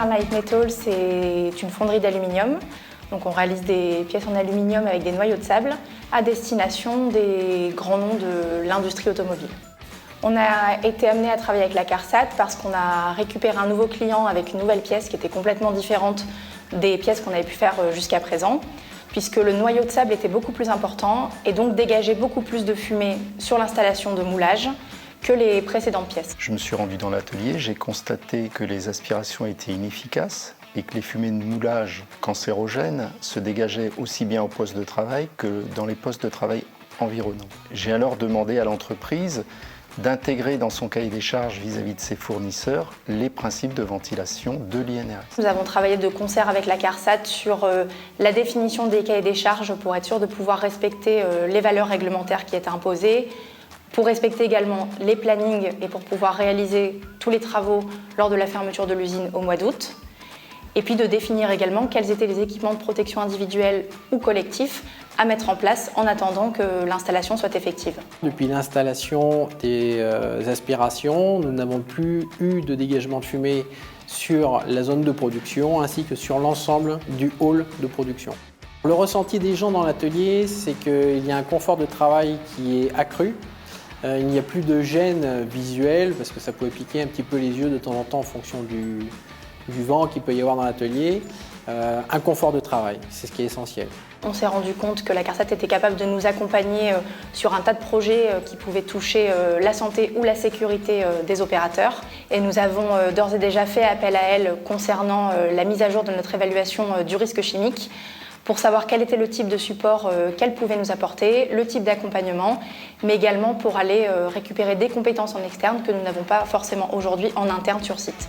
Light Metal, c'est une fonderie d'aluminium. Donc on réalise des pièces en aluminium avec des noyaux de sable à destination des grands noms de l'industrie automobile. On a été amené à travailler avec la CARSAT parce qu'on a récupéré un nouveau client avec une nouvelle pièce qui était complètement différente des pièces qu'on avait pu faire jusqu'à présent, puisque le noyau de sable était beaucoup plus important et donc dégageait beaucoup plus de fumée sur l'installation de moulage que les précédentes pièces. Je me suis rendu dans l'atelier, j'ai constaté que les aspirations étaient inefficaces et que les fumées de moulage cancérogènes se dégageaient aussi bien au poste de travail que dans les postes de travail environnants. J'ai alors demandé à l'entreprise d'intégrer dans son cahier des charges vis-à-vis de ses fournisseurs les principes de ventilation de l'INRS. Nous avons travaillé de concert avec la CARSAT sur la définition des cahiers des charges pour être sûr de pouvoir respecter les valeurs réglementaires qui étaient imposées, pour respecter également les plannings et pour pouvoir réaliser tous les travaux lors de la fermeture de l'usine au mois d'août. Et puis de définir également quels étaient les équipements de protection individuels ou collectifs à mettre en place en attendant que l'installation soit effective. Depuis l'installation des aspirations, nous n'avons plus eu de dégagement de fumée sur la zone de production ainsi que sur l'ensemble du hall de production. Le ressenti des gens dans l'atelier, c'est qu'il y a un confort de travail qui est accru. Il n'y a plus de gêne visuelle parce que ça pouvait piquer un petit peu les yeux de temps en temps en fonction du vent qu'il peut y avoir dans l'atelier. Un confort de travail, c'est ce qui est essentiel. On s'est rendu compte que la CARSAT était capable de nous accompagner sur un tas de projets qui pouvaient toucher la santé ou la sécurité des opérateurs. Et nous avons d'ores et déjà fait appel à elle concernant la mise à jour de notre évaluation du risque chimique pour savoir quel était le type de support qu'elle pouvait nous apporter, le type d'accompagnement, mais également pour aller récupérer des compétences en externe que nous n'avons pas forcément aujourd'hui en interne sur site.